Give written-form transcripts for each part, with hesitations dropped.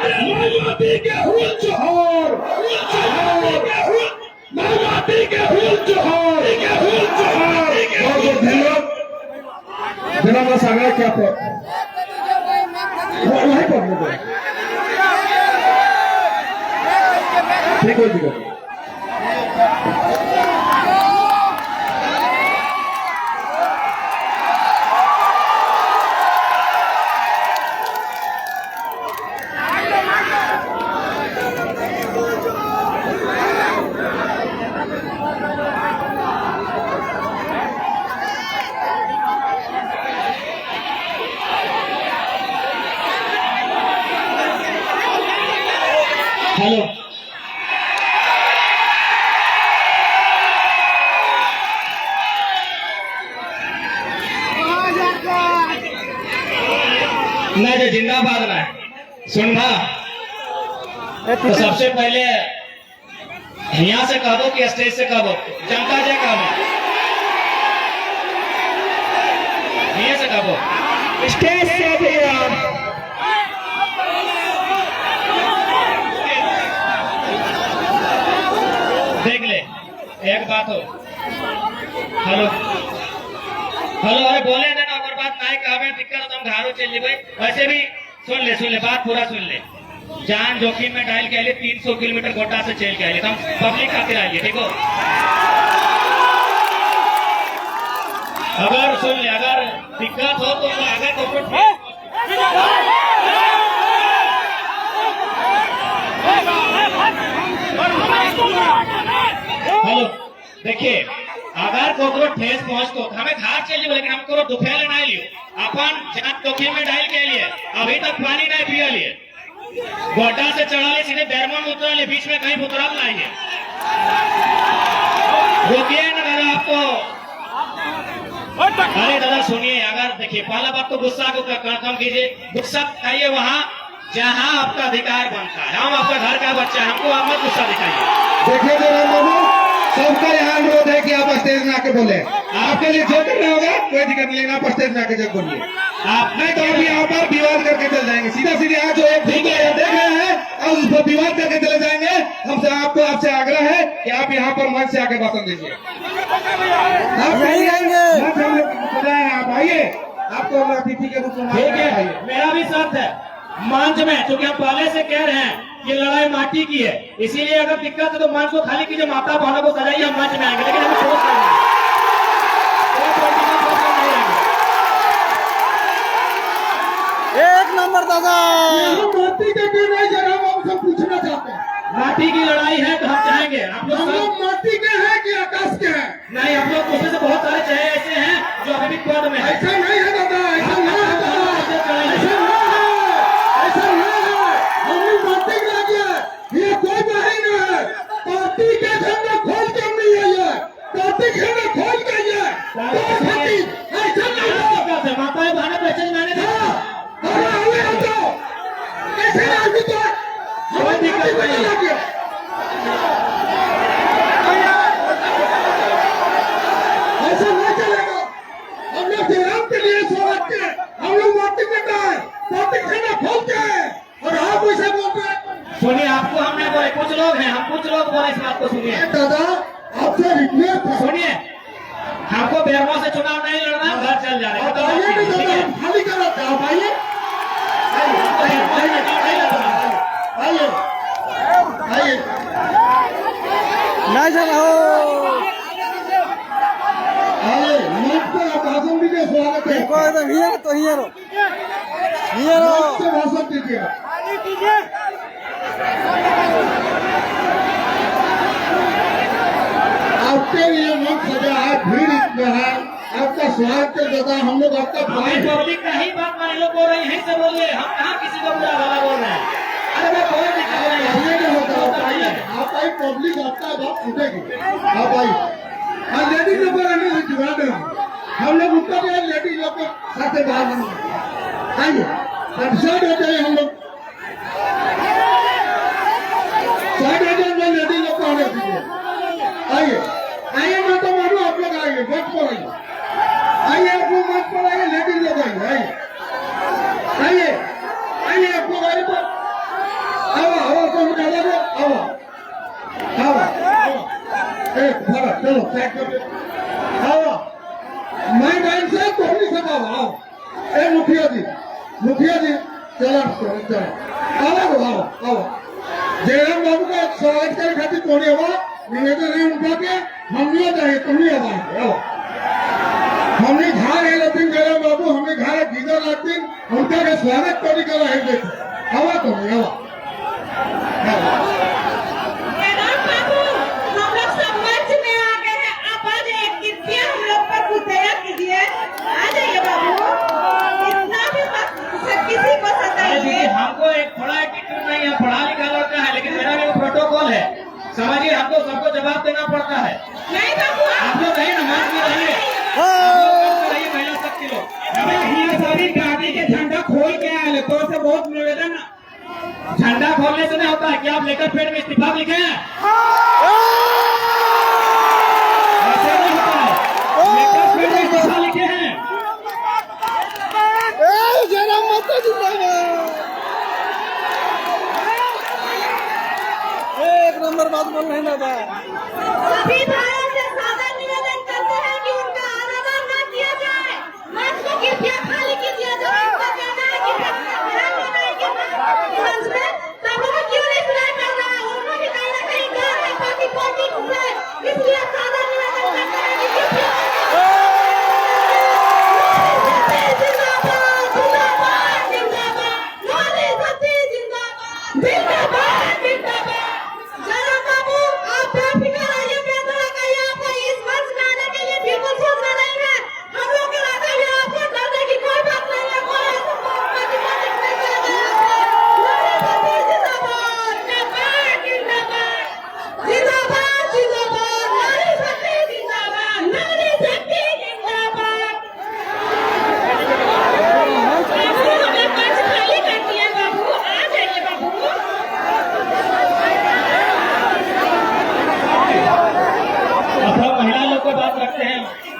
मायावती के हुल जोहर, मायावती के हुल जोहर, बहुत धन्यवाद। जनाब सागर क्या पर वही पढ़ने दो, ठीक हो जी। हेलो, मैं जो जिंदाबाद में सुनना तो सबसे पहले यहाँ से कहो कि स्टेज से कहो, जनता से कहो, यहाँ से कहो, स्टेज से देख ले। एक बात हो, हेलो हेलो, अरे बोले देना, अगर बात नहीं कहे दिक्कत तो हम घरों चल भाई। वैसे भी सुन ले बात पूरा सुन ले। जान जोखिम में डाल के आइए, 300 किलोमीटर गोटा से चल के आइए, हम पब्लिक खातिर आइए, ठीक हो। अगर सुन ले, अगर दिक्कत हो तो आगे तो हेलो, देखिए अगर कोकरो ठेस पहुंच तो हमें घर चलिए, लेकिन हमको दुखेले नहीं लियो। अपन जान जोखिम में डाल के लिए अभी तक पानी नहीं पिया लिए, गोटा से चढ़ा ले, सीधे बैरमन में उतरा ले, बीच में कहीं उतरा नहीं है। रोकिए ना दादा आपको। अरे दादा सुनिए, अगर देखिए पहला बात तो गुस्सा को कम कीजिए, गुस्सा दिखाइए वहाँ जहाँ आपका अधिकार बनता है। हम आपका घर का बच्चा है, हमको आप मत गुस्सा दिखाइए। देखिए सबका यहाँ अनुरोध है कि आप स्टेज में आके बोले, आपके लिए जो करना होगा कोई दिक्कत नहीं, आप स्टेज में आके जब बोलिए। आप नहीं तो हम यहाँ पर विवाद करके चल जाएंगे, सीधा सीधे आज जो एक देख रहे हैं और उस पर विवाद करके चले जाएंगे। हमसे आपसे आग्रह है कि आप यहाँ पर मंच से आके भाषण दीजिए। आप आइए, आपको हम अतिथि के रूप में मेरा भी साथ है मंच में, क्योंकि हम पहले से कह रहे हैं ये लड़ाई माटी की है, इसीलिए अगर दिक्कत है तो मंच को खाली कीजिए, माता बहनों को सजाइए, हम मंच में आएंगे, लेकिन हमें सोच नहीं एक नंबर दादा। माटी के क्यों नहीं जरा हम सब पूछना चाहते हैं। माटी की लड़ाई है तो हम चाहेंगे, आप लोग माटी के हैं कि आकाश के हैं? नहीं, आप लोग उसमें से बहुत सारे चाहे ऐसे हैं जो अभी भी पद में है। ऐसा नहीं है दादा, ऐसा नहीं है दादा, ऐसा नहीं है। ये कोई बाहरी नहीं है, पार्टी के झंडा खोल कर नहीं है, ये पार्टी के झंडा खोल कर ये ऐसा नहीं है। माता बहने पैसे मैंने ऐसे नहीं तो कोई दिक्कत नहीं है। ऐसा नहीं चलेगा। हम लोग जयराम के लिए स्वागत के, हम लोग माटी में गए, पार्टी झंडा खोल के, और आप वैसे बोलते हैं। सुनिए, आपको हमने बोले कुछ लोग हैं, हम कुछ लोग बोले इस बात को सुनिए। दादा आपसे रिक्वेस्ट है, सुनिए, हमको बेरवा से चुनाव नहीं लड़ना, घर चल जा रहे हैं। खाली करो, आप आइए, आइए नहीं जाना हो, आइए मंच पर आप भाषण दीजिए, स्वागत है। एकदम हियर तो हियरो भाषण दीजिए। आपके लिए मंच सजा है, भीड़ इतना है, आपका स्वागत के जगह हम लोग आपका पब्लिक का ही बात मान लो बोल रहे हैं, से बोलिए, हम कहाँ किसी को बुरा भला बोल रहे हैं। अरे मैं कोई दिखा रहा हूँ, आप आई पब्लिक आपका बात सुनेगी, आप आई लेडीज लोग जुड़ा दे, हम लोग ऊपर लेडीज लोग के साथ बाहर आइए, साइड हो जाए, हम लोग साइड हो जाए, लेडीज लोग को आने दीजिए। आइए आइए, मैं तो मानू आप लोग आइए, मंच पर आइए, आइए आप लोग मंच पर आइए, लेडीज लोग आइए, आइए आइए आइए, आप लोग आइए, उठाओ, चलो पैक कर दो। आओ मैं बहन से कोहली से आओ। ए मुखिया जी चलो चलो आओ जयराम बाबू का स्वागत करे खातिर कोनी हवा निवेदन है उनका के हमने चाहिए तुम्हें हवा आओ हमने घर है लेकिन जयराम बाबू हमने घर गीजर लातिन उनका के स्वागत कोनी करा है देखो हवा तुम्हें हवा जयराम बाबू हम लोग सब मंच में आ गए हैं आप आ जाइए कृपया हम लोग पर कुछ दया कीजिए आ जाइए बाबू इतना भी मत किसी को अरे सताइए दीदी हमको एक थोड़ा एटीट्यूड नहीं है, पढ़ा लिखा लड़का है, लेकिन मेरा भी प्रोटोकॉल है, समझिए हमको सबको जवाब देना पड़ता है। नहीं बाबू आप लोग रहिए ना, मार्च में रहिए, रहिए महिला शक्ति लोग। ये सभी गाड़ी के झंडा खोल के आए तो से बहुत निवेदन झंडा खोलने से नहीं होता है कि आप लेकर पेड़ में इस्तीफा लिखे हैं, ऐसे नहीं होता है, लेकर पेड़ में इस्तीफा लिखे हैं। जयराम माता जिंदाबाद। एक नंबर बात बोल रहे हैं दादा। सभी भाइयों से सादर निवेदन करते हैं कि उनका आदर न किया जाए मंच को कृपया खाली कीजिए जो इनका कहना है कि ध्यान देना है कि मंच में सब लोग क्यों नहीं सुनाई कर रहा है उनको भी कहीं ना कहीं डर है पार्टी पॉलिटिक्स से इसलिए सादर निवेदन करते हैं कि कृपया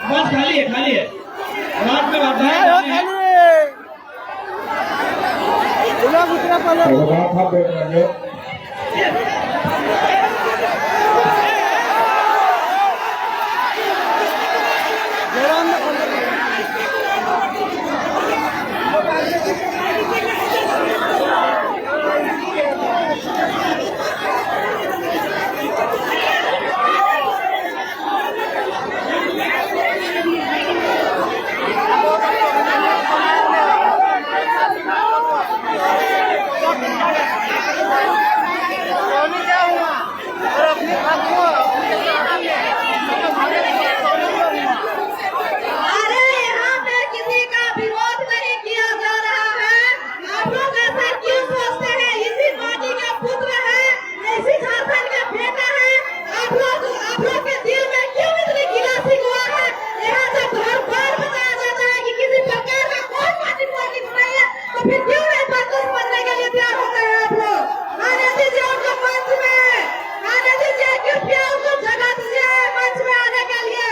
बस खाली है रात में बात है उतरा पहले जयराम अरे यहाँ पे किसी का विरोध नहीं किया जा रहा है आप लोग ऐसा क्यों सोचते हैं इसी पार्टी का पुत्र है इसी झारखंड का बेटा है आप लोग के दिल में क्यों इतनी गिलासी हुआ है यहाँ जब हर बार बताया जाता है कि किसी प्रकार का कोई पार्टी पॉलिटिक्स नहीं है तो फिर क्यों नहीं बदमाश बनने के लिए तैयार होते हैं आप लोग आने दीजिए उनको मंच में आने दीजिए कृपया उनको जगह दीजिए मंच में आने के लिए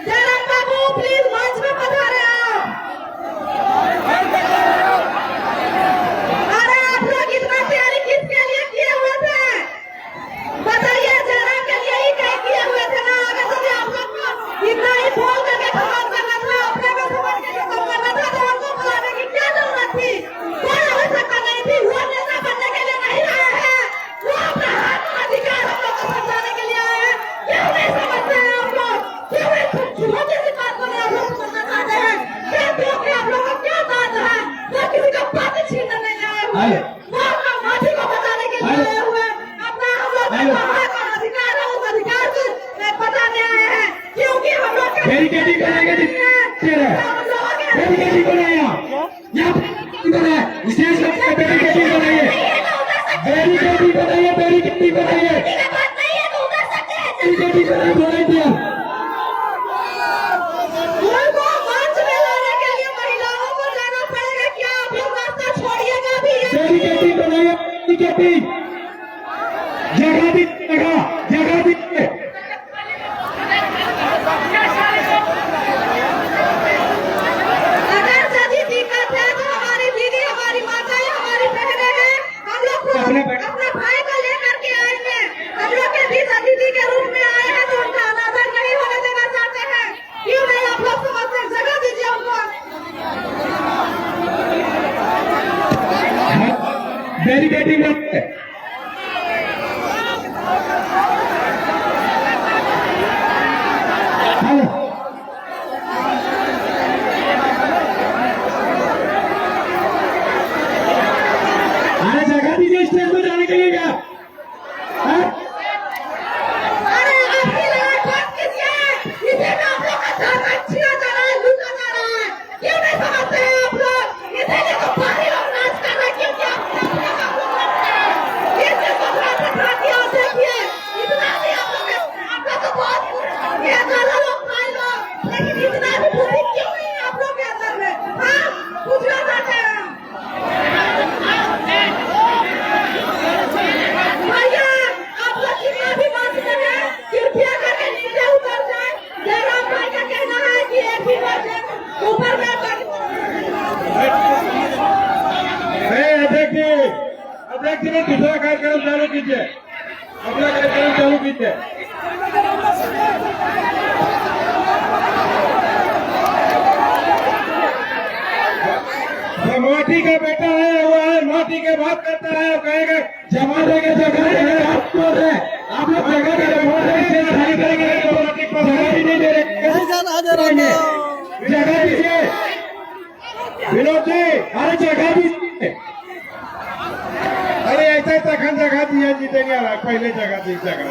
जयराम बाबू प्लीज मंच में पधारे आप अरे आप लोग इतना तैयारी किसके लिए किए हुए थे बताइए जयराम के लिए ही कहीं किए हुए थे ना अगर तो आप लोग को इतना ही बोल करके खत्म करना था अपने में समझ के खत्म करना था तो उनको बुलाने की क्या जरूरत थी कोई आवश्यकता नहीं थी वो नेता बनने के लिए नहीं आए हैं वो अपना हक अधिकार हम लोग को समझाने के लिए आए हैं क्यों नहीं समझते हैं आप लोग क्यों नहीं छोटी सी बात को आप लोग समझना चाहते हैं क्या क्यों कि आप लोगों को क्या बात है वो किसी का पार्टी छीनने नहीं आए हुए वो अपना माफी को बताने के लिए आए हुए अपना हम लोग का हक और अधिकार है उस अधिकार को बताने आए हैं क्योंकि हम लोग का बैरिकेडिंग बनाएगा बैरिकेडिंग बनाया यहाँ पे स्टेज पे बैरिकेडिंग बनाइए बैरिकेडिंग बनाइए बैरिकेडिंग बनाइए बैरिकेडिंग बनाई दिया उनको मंच में लाने के लिए महिलाओं को जाना पड़ेगा क्या आप लोग रास्ता छोड़िएगा भी बैरिकेडिंग बनाइए बैरिकेडिंग जगह दी अगर सभी दिक्कत है तो हमारी दीदी हमारी माताएं हमारी बहनें हैं हम लोग को अपने भाई को लेकर के आएंगे हम लोग के बीच अतिथि के रूप में आए हैं तो उनका अनादर बैरिकेडिंग रखते हैं। हेलो अरे जगह दीजिए स्टेज पर जाने के लिए क्या हाँ? अरे आपकी लड़ाई बंद कीजिए। इसी में आप लोग का धर्म छीना जा रहा है, लूटा जा रहा है। क्यों नहीं समझते हैं आप लोग? इसीलिए तो बाहरी लोग नाच कर रहे हैं, क्योंकि आप लोग लगते हैं। इससे दूसरा प्रकार और देखिए, इतना भी आप लोग तो बहुत ये गाला लोग खाए लोग, लेकिन इतना भी बुरी क्यों नहीं है आप लोग के अंदर में? हाँ, पूछना चाहते हैं हम। भैया, आप लोग कितना भी बात करें, कृपया करके नीचे उतर जाए। जयराम भाई का कहना है कि एक भी बात ऊपर में अध्यक्ष ने दूसरा कार्यक्रम चालू कीजिए, अपना कार्यक्रम चालू कीजिए। माटी का बेटा है, वो है माटी के बात करता है, कहेगा जमा देंगे जगह देंगे। आप लोग जगह दे रहे खाली करेंगे, जगह भी नहीं दे रहे। नहीं जाना है जयराम बाबू। जगह दीजिए विनोद जी, अरे जगह दीजिए। अरे ऐसा तखन जगह दिया जीतेंगे, पहले जगह दी जगह।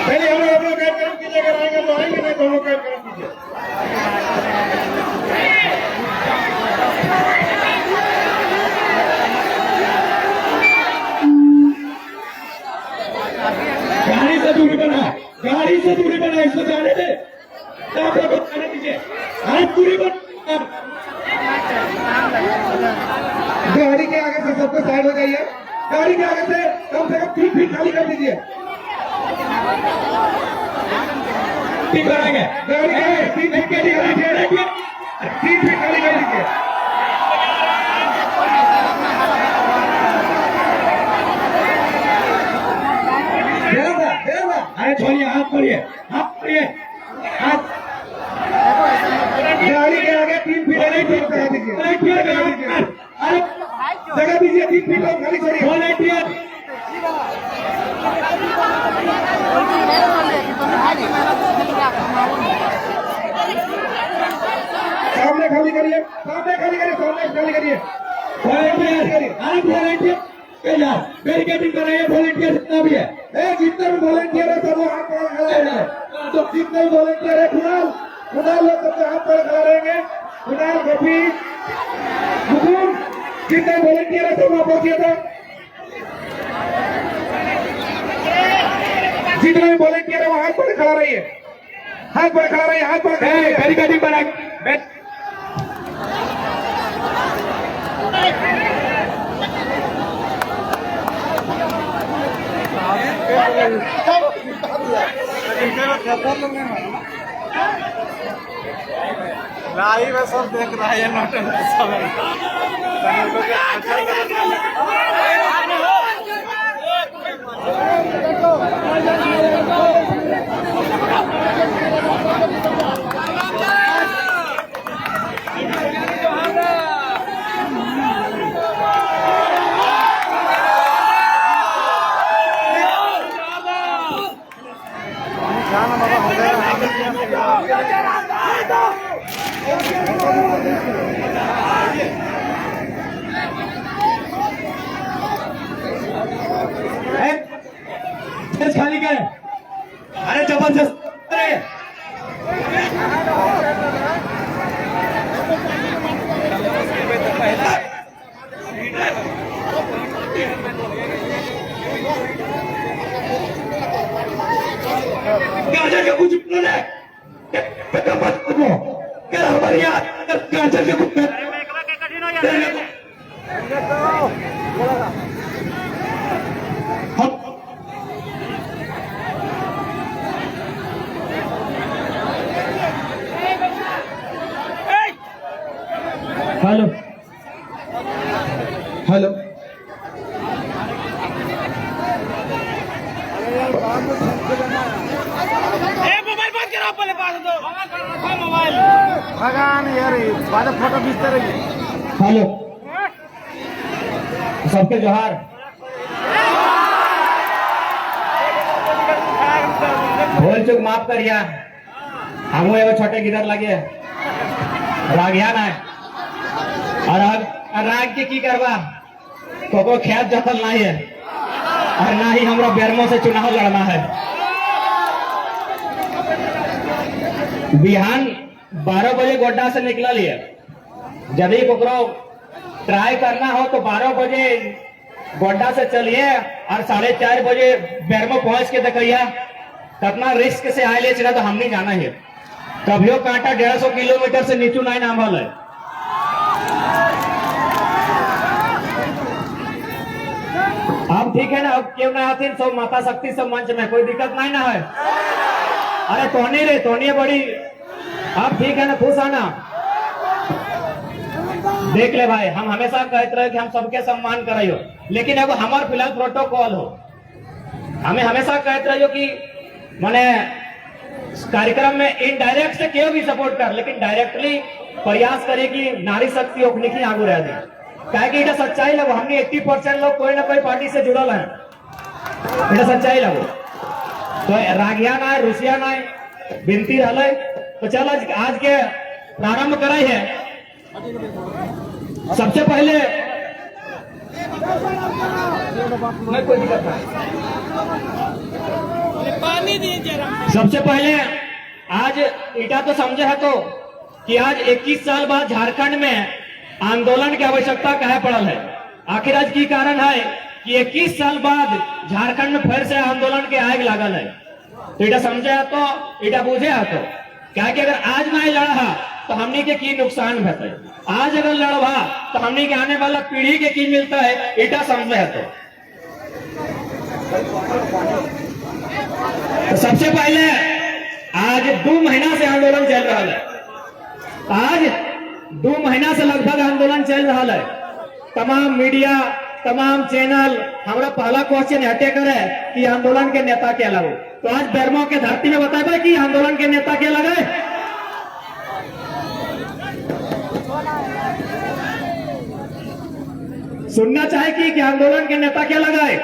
चलिए हम लोग अपना कार्यक्रम कीजिए, अगर आएंगे तो आएंगे, नहीं तो हम लोग कार्यक्रम कीजिए। गाड़ी से दूरी बना इसको जाने दे, आप लोग को जाने दीजिए। अरे दूरी बना, गाड़ी के आगे से सबको साइड हो जाइए। गाड़ी के आगे से कम 3 फीट खाली कर दीजिए। ठीक करेंगे। गाड़ी के आगे 3 फीट खाली कर दीजिए। 3 फीट खाली कर दीजिए। अरे छोड़िए, हाथ छोड़िए, हाथ गाड़ी के आगे 3 फीट खाली कर दीजिए। अरे जगह दीजिए, 3 फीट और खाली छोड़िए। वॉलंटियर सामने खाली करिए, सामने खाली करिए, सामने खाली करिए। अरे वॉलंटियर बैरिकेडिंग बनाइए, वॉलंटियर जितना भी है। जितने भी वॉलंटियर है सब हाथ पर खड़ा है। तो जितने भी वॉलंटियर है, कुणाल लोग सबसे हाथ पर खड़ा रहेंगे। कुणाल, गफी, हुकुम, जितने वॉलंटियर है सब वहां पहुंचिए। था जितने भी वॉलंटियर है वहां हाथ पर खड़ा रहिए, हाथ पर खड़ा रहिए, हाथ पर खड़ा रहिए। बैरिकेडिंग बना लाइव है, सब देख रहा है नाटक सब। खाली करें। अरे जबरदस्त गाजर के कुछ क्या हमारे यहाँ गाजर के कुछ हेलो हेलो मोबाइल बंद करो, पहले पास दो मोबाइल। भगवान यार, बाद फोटो खींचते रहिए। हेलो, सबके जोहार। भूल चूक माफ करिया, हम एगो छोटे गिदर लगे रागिया ना और राग के की करवा को खेत जतल नहीं है और ना ही हमरा बेरमो से चुनाव लड़ना है। बिहान 12 बजे गोड्डा से निकल लिए, यदि ककरो ट्राई करना हो तो 12 बजे गोड्डा से चलिए और 4:30 बजे बेरमो पहुंच के देखिए कितना रिस्क से आए चला, तो हम नहीं जाना है। कभियो कांटा 150 किलोमीटर से नीचू नहीं नामल है। अब ठीक है ना, अब क्यों ना आती सब माता शक्ति सब मंच में, कोई दिक्कत नहीं ना है। अरे तोनी रे तोनी बड़ी, अब ठीक है ना, खुश आना। देख ले भाई, हम हमेशा कहते रहे कि हम सबके सम्मान करियो, लेकिन एगो हमार फिलहाल प्रोटोकॉल हो। हमें हमेशा कहते रहियो कि माने कार्यक्रम में इनडायरेक्ट से क्यों भी सपोर्ट कर, लेकिन डायरेक्टली प्रयास करे कि नारी शक्ति ओखनी की आगू रह दे। क्या कि इटा सच्चाई लगो, हमने 80% लोग कोई ना कोई पार्टी से जुड़ल है, इटा सच्चाई लगो। तो रागिया ना रुसिया ना बिनती रहा, तो चल आज के प्रारंभ कराई है। सबसे पहले कोई दिक्कत नहीं, सबसे पहले आज इटा तो समझे है तो कि आज 21 साल बाद झारखंड में आंदोलन की आवश्यकता कहे पड़ल है। आखिर आज की कारण है कि 21 साल बाद झारखंड में फिर से आंदोलन के आग लागल है। तो इटा समझे है तो इटा बुझे है तो क्या कि अगर आज नहीं लड़ा तो हमने के की नुकसान होता है, आज अगर लड़वा तो हमने के आने वाला पीढ़ी के की मिलता है, इटा समझे है तो सबसे पहले आज 2 महीना से आंदोलन चल रहा है। आज 2 महीना से लगभग आंदोलन चल रहा है। तमाम मीडिया तमाम चैनल हमारा पहला क्वेश्चन हटे करे कि आंदोलन के नेता क्या लगो, तो आज बेरमो के धरती में बताए कि आंदोलन के नेता क्या लगे। सुनना चाहे कि आंदोलन के नेता क्या लगाए।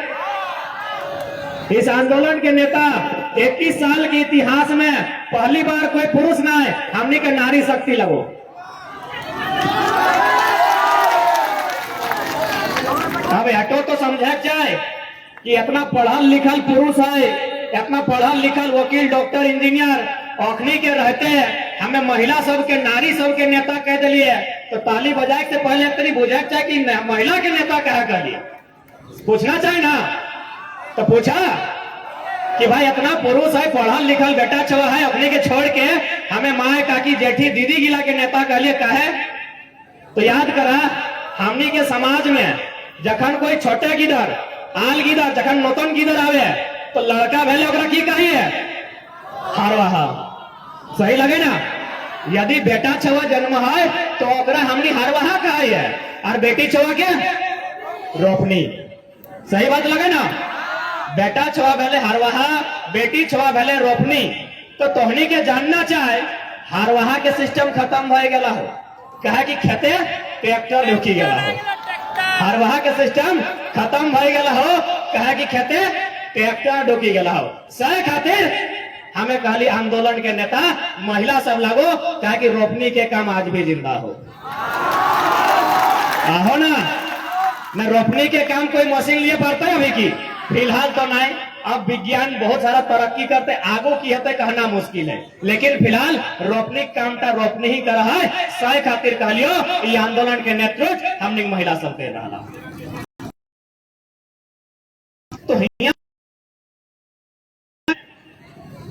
इस आंदोलन के नेता 21 साल के इतिहास में पहली बार कोई पुरुष ना है, हमने के नारी शक्ति लगो। अब हटो तो समझा जाए कि इतना पढ़ल लिखल पुरुष है, इतना पढ़ल लिखल वकील डॉक्टर इंजीनियर औखनी के रहते हैं, हमें महिला सबके नारी सबके नेता कह दिलिए, तो ताली बजाए से पहले तरी बुझा चाहे कि महिला के नेता कहा कर लिए, पूछना चाहिए ना। तो पूछा कि भाई इतना पुरुष है पढ़ल लिखल बेटा छवा है, अपने के छोड़ के हमें माए काकी जेठी दीदी गिला के नेता कह लिए कहे। तो याद करा हमनी के समाज में जखन कोई छोटे गिदर आल गिदर जखन नौतन गिदर आवे तो लड़का भेले ओकरा की कहिए हारवाहा, सही लगे ना। यदि बेटा छवा जन्म है तो ओकरा हमनी हारवाहा कहिए और बेटी छवा के रोपनी, सही बात लगे ना। बेटा छवा भेले हारवाहा, बेटी छवा भेले रोपनी। तो तोहनी के जानना चाहे हारवाहा के सिस्टम खत्म हो गया हो, कहे कि खेते ट्रैक्टर ढुकी गया हो। हारवाहा के सिस्टम खत्म हो गया हो, कहे कि खेते ट्रैक्टर ढुकी गया हो। सही खातिर हमें कहली आंदोलन के नेता महिला सब लागो, कहे कि रोपनी के काम आज भी जिंदा हो। आहो ना, न रोपनी के काम कोई मशीन लिए पड़ता है अभी की फिलहाल तो नहीं। अब विज्ञान बहुत सारा तरक्की करते आगो की है कहना मुश्किल है, लेकिन फिलहाल रोपनी काम का रोपनी ही कर रहा है। सही खातिर कहलियो ये आंदोलन के नेतृत्व हमने महिला सब दे रहा। तो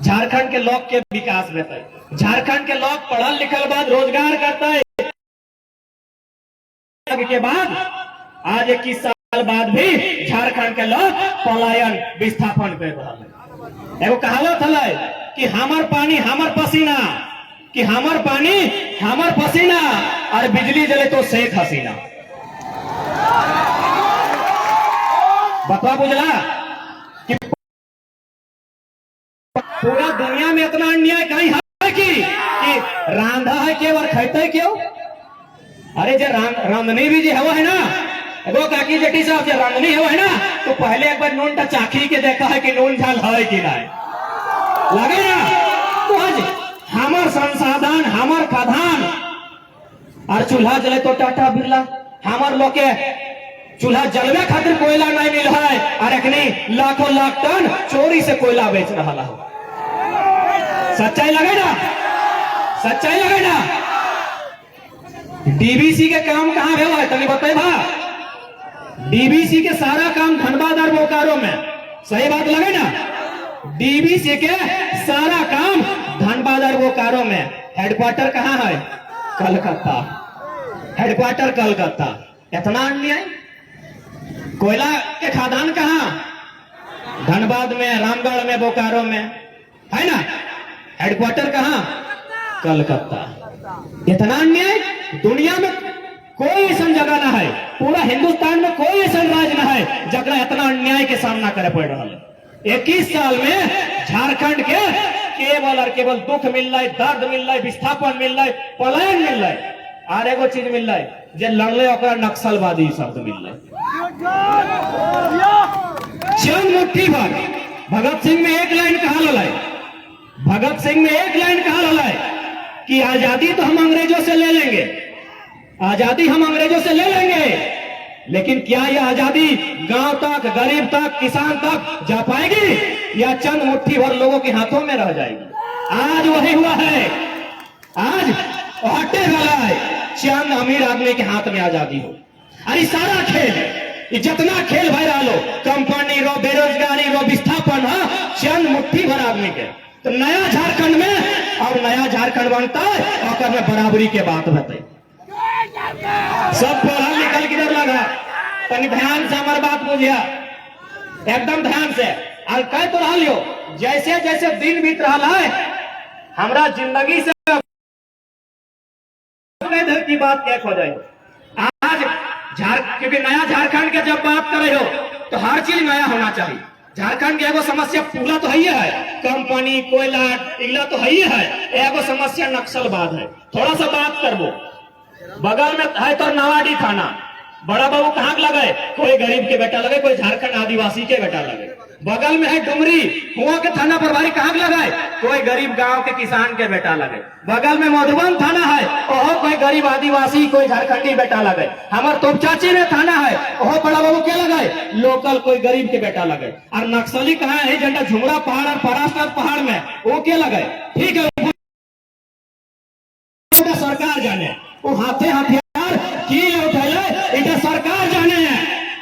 झारखंड के लोग के विकास रहता है, झारखंड के लोग पढ़ल लिखल बाद रोजगार करता है के बाद आज 21 साल बाद भी झारखंड के लोग पलायन विस्थापन कर रहा है। एगो कहावत है कि हमर पानी हमर पसीना, कि हमर पानी हमर पसीना और बिजली जले तो शेख हसीना। बता बुझला कि पूरा दुनिया में इतना अन्याय कहीं है कि रांधा है क्यों और खाते क्यों। अरे जो रांधनी भी जो है ना, वो काकी जेठी साहब जो रांधनी है ना, तो पहले एक बार नून का चाखी के देखा है कि नून झाल है कि नहीं, लगे ना। तो आज हमार संसाधन, हमार खादान और चूल्हा जले तो टाटा बिरला, हमार लोग के चूल्हा जलवे खातिर कोयला नहीं मिल है, और अखनी लाखों लाख टन चोरी से कोयला बेच रहा हो। सच्चाई लगे ना, सच्चाई लगे ना। डीबीसी के काम कहां हुआ है तनी बताए भा। डीबीसी के सारा काम धनबाद और बोकारो में, सही बात लगे ना। डीबीसी के सारा काम धनबाद और बोकारो में। हेडक्वार्टर कहां है? कलकत्ता, हेडक्वार्टर कलकत्ता। इतना अन्याय। कोयला के खादान कहां? धनबाद में, रामगढ़ में, बोकारो में, है ना। हेडक्वार्टर कहां? कलकत्ता। इतना अन्याय। दुनिया में कोई ऐसा जगह ना है, पूरा हिंदुस्तान में कोई ऐसा राज्य ना है जगह इतना अन्याय के सामना करे पड़ रहा है। 21 साल में झारखंड के केवल और केवल दुख मिल रहा है, दर्द मिल रहा है, विस्थापन मिल रहा है, पलायन मिल रहा है, और एगो चीज मिल रहा है जो लड़ले ओकरा नक्सलवादी शब्द मिल रहा है। चंद मुट्ठी भर भगत सिंह में एक लाइन कहा लला है, भगत सिंह में एक लाइन कहा लला है कि आजादी तो हम अंग्रेजों से ले लेंगे, आजादी हम अंग्रेजों से ले लेंगे, लेकिन क्या यह आजादी गांव तक, गरीब तक, किसान तक जा पाएगी या चंद मुट्ठी भर लोगों के हाथों में रह जाएगी? आज वही हुआ है। आज हटे वाला है चंद अमीर आदमी के हाथ में आजादी हो। अरे सारा खेल है, ये जितना खेल भर रहा लो, कंपनी रो, बेरोजगारी रो, विस्थापन है, चंद मुट्ठी भर आदमी के। तो नया झारखंड में और नया झारखंड बनता है और में बराबरी के बात होते। सब पढ़ा निकल किधर लगा, तनी ध्यान से हमारी बात बुझिया, एकदम ध्यान से। और कह तो रहा लियो, जैसे जैसे दिन बीत रहा है हमरा जिंदगी से की बात क्या हो जाए। आज क्योंकि नया झारखंड के जब बात कर रहे हो तो हर चीज नया होना चाहिए। झारखंड के एगो समस्या पूरा तो है, कंपनी, कोयला, इला तो है, एगो समस्या नक्सलवाद है। थोड़ा सा बात करबो। बगल में है तो नावाडी थाना, बड़ा बाबू कहाँ लगे? कोई गरीब के बेटा लगे, कोई झारखंड आदिवासी के बेटा लगे। बगल में है डुमरी, हुआ के थाना प्रभारी कहाँ लगे? कोई गरीब गांव के किसान के बेटा लगे। बगल में मधुबन थाना है, ओहो कोई गरीब आदिवासी, कोई झारखंडी बेटा लगे। हमारे तोपचाची में थाना है, ओहो बड़ा बाबू क्या लगे? लोकल कोई गरीब के बेटा लगे। और नक्सली कहाँ है? झंडा झुमरा पहाड़ और परासनाथ पहाड़ में, वो क्या लगे? ठीक है, सरकार जाने, वो हाथे हथियार की उठैले, इधर सरकार जाने है।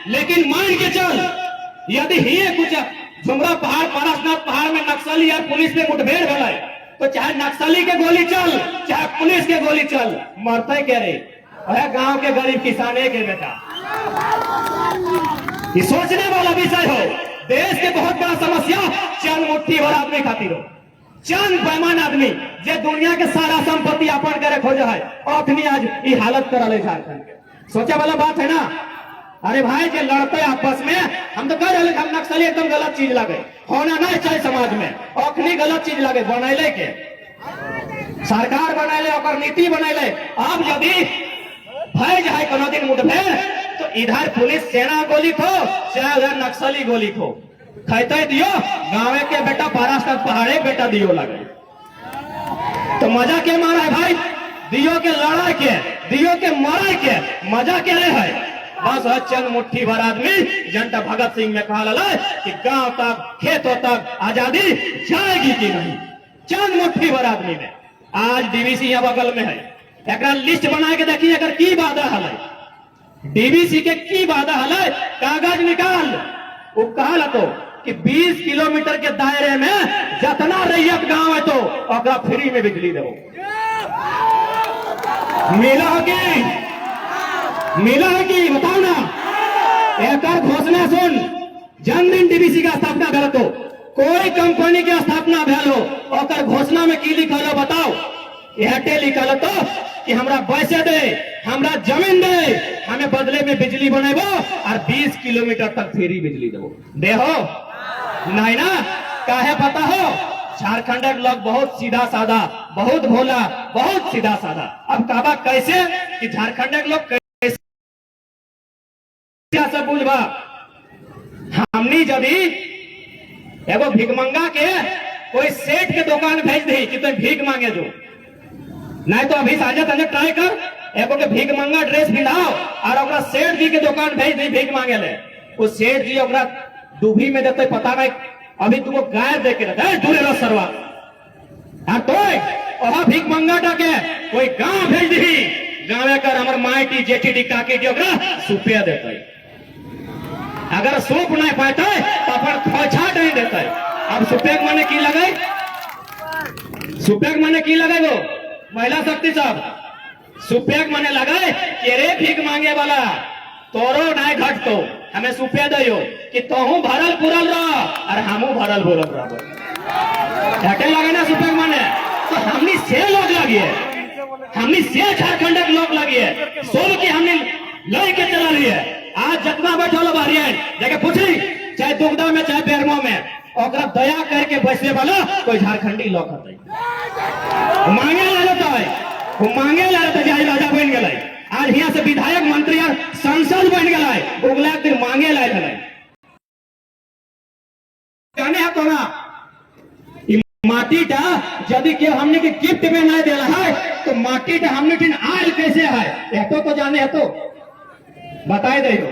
लेकिन मान के चल, यदि ही कुछ झुमरा पहाड़, परासनाथ पहाड़ में नक्सली और पुलिस में मुठभेड़ भले, तो चाहे नक्सली के गोली चल, चाहे पुलिस के गोली चल, मरते क्या रे? अरे गांव के गरीब किसान के बेटा। ये सोचने वाला विषय हो। देश के बहुत बड़ा समस्या चंद मुट्ठी भर आदमी खातिर हो, चंद बेमान आदमी जे दुनिया के सारा संपत्ति अपन करे खोजा है, अखनी आज ये हालत करा ले झारखंड के। सोचे वाला बात है ना। अरे भाई जे लड़ते आपस में, हम तो कह रहे हम नक्सली एकदम गलत चीज लगे, होना नहीं चाहिए समाज में, अखनी गलत चीज लगे। बनैले के सरकार बनैले, और नीति बनैले। अब यदि भय जाए कोनो दिन मुठभेड़, तो इधर पुलिस सेना गोली खो, चाहे उधर नक्सली गोली खो, खैते दियो गाँव के बेटा, परासनाथ पहाड़े बेटा दियो लगे। तो मजा क्या मारा है भाई? दियो के लड़ा के, दियो के मारा के मजा क्या है? बस चंद मुट्ठी भर आदमी जनता भगत सिंह में कहा लला कि गांव तक, खेतों तक आजादी जाएगी कि नहीं। चंद मुट्ठी भर आदमी में आज डीवीसी यहाँ बगल में है, एक लिस्ट बना के देखिए अगर की वादा हल है, डीवीसी के की वादा हल है, कागज निकाल। वो कहा तो कि 20 किलोमीटर के दायरे में जितना रैयत गांव है तो ओकरा फ्री में बिजली दो। मिला होगी, मिला है कि बताओ ना। एक घोषणा सुन, जन्मदिन डीवीसी का स्थापना भेल तो, कोई कंपनी के स्थापना भेल हो, और घोषणा में की लिखल हो बताओ? एयरटेल लिखल तो कि हमरा पैसे दे, हमरा जमीन दे, हमें बदले में बिजली बनेबो और 20 किलोमीटर तक फ्री बिजली देबो। दे हो नहीं ना? काहे पता हो? झारखंड के लोग बहुत सीधा साधा, बहुत भोला, बहुत सीधा साधा। अब काबा कैसे कि झारखंड के लोग कैसे सब बुझबा, हमनी जदी एगो भिकमंगा के कोई सेठ के दुकान भेज दी कि तुम भीख मांगे दो, नहीं तो अभी साजा तंजे ट्राई कर, एगो के भीख मंगा ड्रेस पिलाओ और ओकरा सेठ जी के दुकान भेज दी भीख मांगे ले। वो सेठ जी ओकरा डूबी में देते पता नहीं, अभी तुमको गाय दे के रहता है दूरे रह सरवा। हाँ तो वहां भीख मंगा टाके कोई गांव भेज दी, गाँव कर हमार माटी जेठी डी काकी डी ओकरा सुपे देते। अगर सूप नहीं पाते तो अपन खोछा नहीं देते। अब सुपेक माने की लगे, सुपेक माने की लगे वो महिला शक्ति साहब, सुपेक माने लगे कि रे भीख मांगे वाला तोरो नहीं घट तो हमें सुपे दियो कि तोहू भरल पुरल रह और हमू भरल पुरल रह। घटे लगे ना सुपेक माने, तो हमनी से लोग लगिए, हमनी से झारखंड के लोग लगिए, सोल की हमने लड़ के चला रही है। आज जितना बैठल बाहरी जाके पूछी, चाहे दुगदा में चाहे बेरमो में, और दया करके बैसने वाला कोई झारखंडी लोग होते मांगे ला लेता है, वो मांगे ला लेता है। राजा बन गए, आज यहाँ से विधायक मंत्री और सांसद बन गए, अगला दिन मांगे ला जाने है तो ना माटी टा यदि के हमने के गिफ्ट में नहीं दिला है तो माटी टा हमने टीन आयल कैसे है तो जाने है तो बताए दे दो।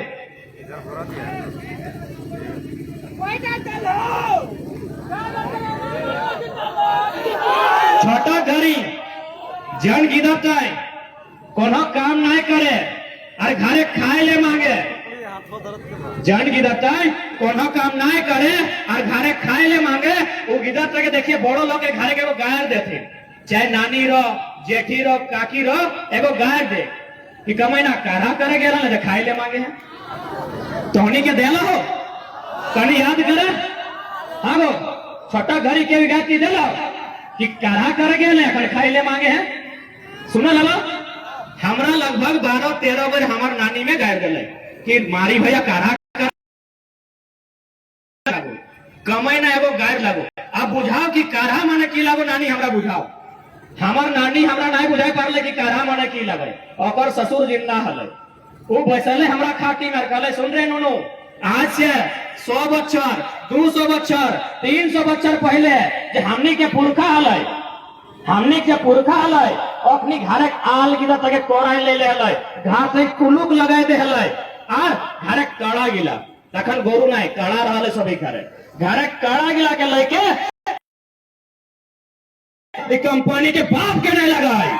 छोटा घरी जन गिदत है, कोनो काम नहीं करे और घरे खाए ले मांगे। जन गिदत है, कोनो काम नहीं करे और घरे खाए ले मांगे। वो गिदत के देखिए बड़ो लोग के घरे के वो गायर देते, चाहे नानी रो जेठी रो काकी रो एगो गायर दे कि कमाई ना कारा करे गेला ना खाए ले मांगे हैं तोहनी के देला हो कनी याद करे। हाँ वो छोटा घरी के विगात की देला कि कारा करे गेले अगर खाए ले मांगे हैं। सुना लला हमरा लगभग 12-13 बार हमार नानी में गायर गए कि मारी भैया कारा कमाई ना एगो गायर लगो। अब बुझाओ कि कारा माने की लगो, नानी हमरा बुझाओ। हमार नानी हमरा नहीं बुझाई पारले कि कारा माने की लगे। और ससुर जिंदा हले, वो बैसले हमरा खाटी में कहले सुन रे नोनो, आज से 100 बच्चर 200 बच्चर 300 बच्चर पहले जे हमनी के पुरखा हले, हमनी के पुरखा हले अपनी घरे आल गिला तके कोराई ले ले हले, घर से कुलुक लगाए दे हले और घरे कड़ा गिला तखन गोरु नहीं कड़ा रहले सभी घरे कड़ा गिला के लेके कंपनी के बाप के नहीं लगाई।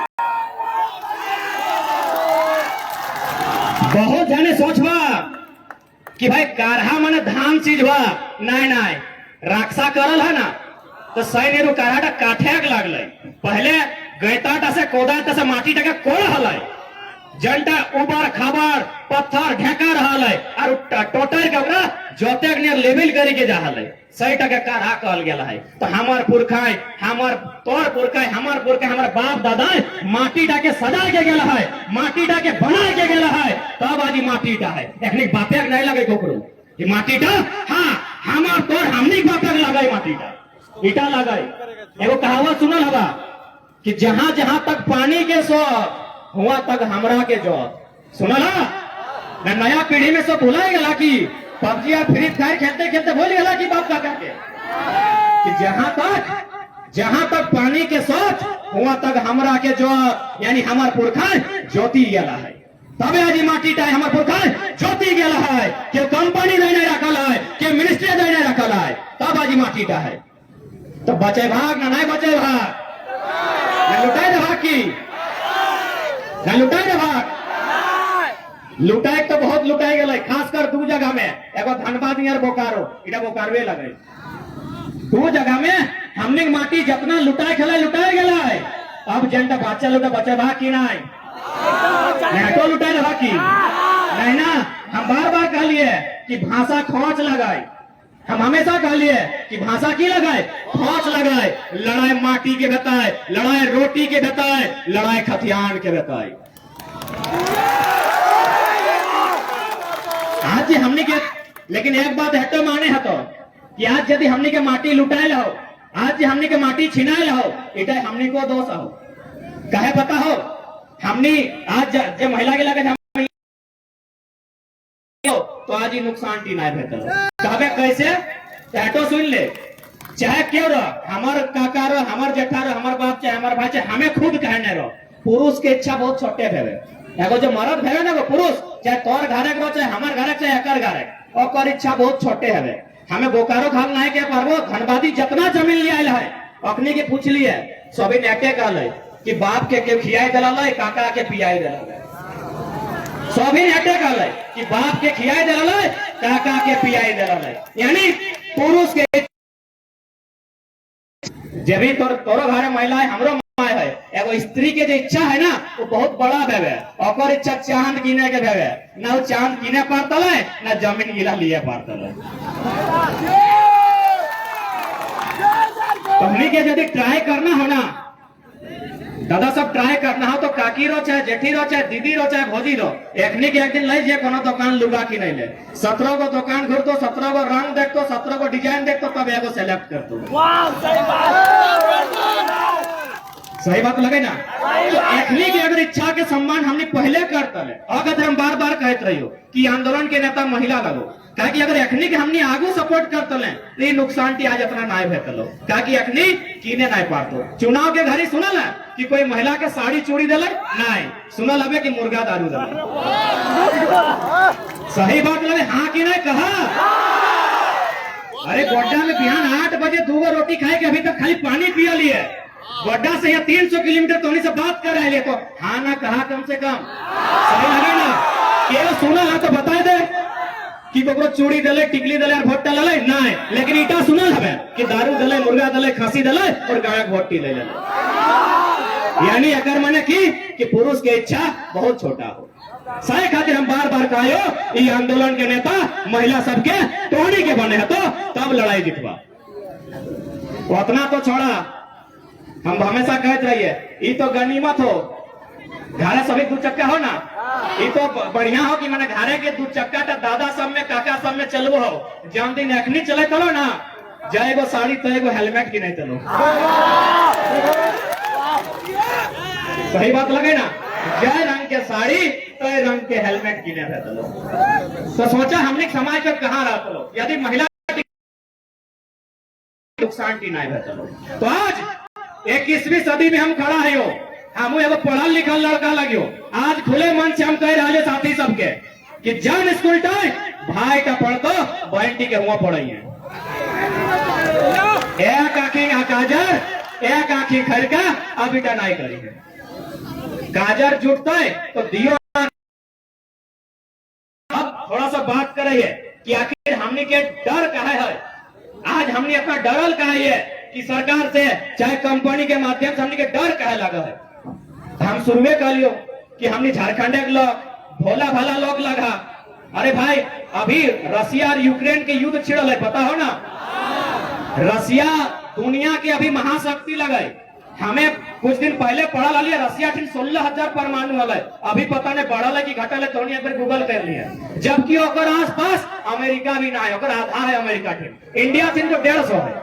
बहुत जाने सोचवा कि भाई कारहा माने धान चीज हुआ, नहीं नहीं राक्षा करल है ना तो सैन्य रू कारहाटा काठे लागले। पहले गैता से कोदा से माटी टका कोड़ हल जनटा उबर खाबर पत्थर ढेका रहा है और टोटल के जोते लेवल करी के जा सही टका कारहा कहल गया है। तो हमार पुरखाई हमार तोर पुरखाई हमार बाप दादा माटी डाके सजा के गेला है, माटी डाके बना के गेला है, तब आज माटी डा है। एखनी बापे नहीं लगे कोकरो ये माटी डा। हाँ हमार तोर हमनी बापे लगे माटी डा ईटा लगे। एगो कहावत सुनल हवा कि जहां जहां तक पानी के सो हुआ तक हमरा के जो सुनल मैं नया पीढ़ी में सब भुला गया कि पबजी और फ्री फायर खेलते खेलते भूल गया कि बाप का करके कि जहां तक पानी के सोच हुआ तक हमरा के जो यानी हमार पुरखा ज्योति गेला है। तबे आज माटी टाइम हमार पुरखा ज्योति गेला है कि कंपनी नहीं रखल है कि मिनिस्ट्री नहीं रखल है, तब आज माटी टा है। तो बचे भाग ना नहीं बचे भाग ना लुटाए दे भाग की ना लुटाए दे भाग। लुटाए तो बहुत लुटाए गए, खासकर 2 जगह में, एगो धनबाद नियर बोकारो इटा बोकारवे लगे 2 जगह में हमने माटी जितना लुटाए खेला लुटाए गया है। अब जनता बच्चा लुटा बचे भाग की नहीं तो लुटाए भाग की नहीं ना। हम बार बार कह लिए कि भाषा खोच लगाए, हम हमेशा कह लिए कि भाषा की लगाए खोच लगाए। लड़ाई माटी के बताए, लड़ाई रोटी के बताए, लड़ाई खतियान के बताए। आज हमने के लेकिन एक बात है तो माने है तो कि आज यदि हमने के माटी लुटाए लो आज जे हमने के माटी छिनाइल हो इटा हमने को दोष हो कहे पता हो हमने आज जे महिला के लगे तो आज ही नुकसान टीना भेटल कहबे कैसे टैटो सुन ले चाहे क्यों रह हमार काका रह हमार जेठा रह हमार बाप चाहे हमार भाई चाहे हमें खुद कहने रहो पुरुष के इच्छा बहुत छोटे भेवे एगो जो मर्द भेवे ना वो पुरुष चाहे तोर घरे के चाहे हमार घरे चाहे एकर घरे ओकर इच्छा बहुत छोटे हवे हमें बोकारो खाल नहीं के पारबो धनबादी जितना जमीन ले आयल है अखनी के पूछ लिए सभी नेके कहले कि बाप के खियाई दिला काका के पियाई दिला सभी नेटे कहले कि बाप के खियाई दिला काका के पियाई दिला यानी पुरुष के जब भी तोरो घरे महिला है हमरो माय है एगो स्त्री के जो इच्छा है ना वो बहुत बड़ा भेवे ओकर इच्छा चांद गिने के भेवे ना वो चांद गिने पारतल है ना जमीन गिला लिए पारतल है तुमने के यदि ट्राई करना हो ना दादा सब ट्राई करना हो तो काकी रो चाहे जेठी रो चाहे दीदी रो चाहे भौजी रो एकनी के एक दिन ले जे कोनो दुकान लुगा की नहीं ले 17 को दुकान घूर तो 17 को रंग देख तो 17 को डिजाइन देख तो तब एगो सेलेक्ट कर दो सही बात लगे ना तो एकनी की अगर इच्छा के सम्मान हमने पहले करते हैं अगर हम बार बार कहते रहियो कि आंदोलन के नेता महिला लगो कि अगर अखनी के हमने आगू सपोर्ट करते हैं तो ये नुकसान टी आज इतना नहीं भेटलो कि अखनी कीने नहीं पारतो चुनाव के घड़ी सुनल है कि कोई महिला के साड़ी चूड़ी दिल नहीं सुनल हमें कि मुर्गा दारू दिल सही बात लगे हाँ कि नहीं कहा अरे गोड्डा में बिहान 8 बजे 2 रोटी खाए के अभी तक खाली पानी पिया लिए गोड्डा से यहाँ 300 किलोमीटर तो से बात कर रहे तो हाँ ना कहा कम से कम सही लगे ना केवल सुना है तो बता दे कि कोकरो चूड़ी दले टिकली दले और भोट्टा लले नहीं लेकिन इटा सुनल हवे कि दारू दले मुर्गा दले खसी दले और गायक भोट्टी ले ले यानी अगर माने कि पुरुष के इच्छा बहुत छोटा हो सही खातिर हम बार बार कहो ये आंदोलन के नेता महिला सबके टोनी के बने है तो तब लड़ाई जितवा उतना तो छोड़ा हम हमेशा कहते रहिए ये तो गनीमत हो घरे सभी 2 चक्का हो ना ये तो बढ़िया हो कि मैंने घरे के 2 चक्का तो दादा सब में काका सब में चलबो हो जम दिन अखनी चले चलो ना जय गो साड़ी तो एगो हेलमेट की नहीं चलो सही बात लगे ना जय रंग के साड़ी तो रंग के हेलमेट की नहीं चलो तो सोचा हमने समाज में कहाँ रहा चलो यदि महिला नुकसान की नहीं चलो तो आज 21वीं सदी में हम खड़ा है हम एगो पढ़ल लिखल लड़का लगियो आज खुले मन से हम कह रहे साथी सबके कि जन स्कूल टाइम भाई का पढ़तो बहन के हुआ पढ़ी है एक आखी काजर एक आखी खड़का अभी नहीं करी है काजर जुटता है तो दियो अब थोड़ा सा बात करिए कि आखिर हमने के डर कहा है आज हमने अपना डरल कहा है कि सरकार से चाहे कंपनी के माध्यम से हमने के डर कहे लगा है हम शुरुए कह लियो कि हमने झारखंड के लोग भोला भाला लोग लगा अरे भाई अभी रसिया और यूक्रेन के युद्ध छिड़ल है पता हो ना रसिया दुनिया की अभी महाशक्ति लगाई हमें कुछ दिन पहले पढ़ा लिया रसिया 16,000 परमाणु वाला अभी पता नहीं बढ़ल है कि घटल है तो पर गूगल कर लिया जबकि आस पास अमेरिका भी ना है आधा है अमेरिका टीम इंडिया थी तो 150 है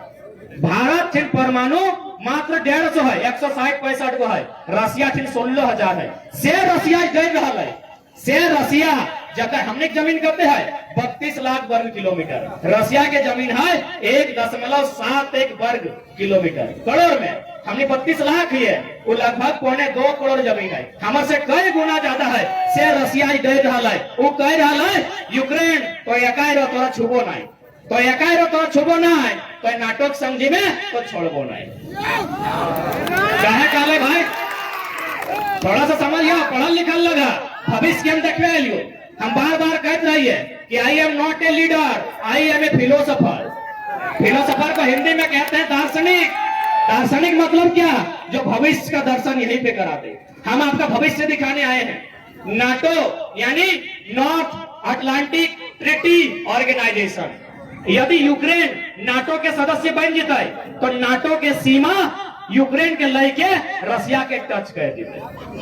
भारत थी परमाणु मात्र 150 है 160-65 को है रसिया थी 16,000 है से रसिया दे रहा है से रसिया जगह हमने जमीन करते हैं 32 लाख वर्ग किलोमीटर रसिया के जमीन है 1.71 वर्ग किलोमीटर करोड़ में हमने 32 लाख ही है वो लगभग 2.25 करोड़ जमीन है हमारे से कई गुना ज्यादा है से रसिया दे रहा है वो कह रहा है यूक्रेन तो एकाई तोरा छुबो नहीं तो एकाई तोरा छुबो नहीं तो नाटक समझी में तो छोड़बो नहीं कहे काले भाई थोड़ा सा समझिए पढ़ल लिखल लगा भविष्य के हम देखने लियो हम बार बार कहते रहिए कि I am not a leader I am a philosopher philosopher को हिंदी में कहते हैं दार्शनिक दार्शनिक मतलब क्या जो भविष्य का दर्शन यहीं पे कराते हम आपका भविष्य दिखाने आए हैं नाटो यानी नॉर्थ अटलांटिक ट्रीटी ऑर्गेनाइजेशन यदि यूक्रेन नाटो के सदस्य बन जाता है तो नाटो के सीमा यूक्रेन के लेके रसिया के टच कर दी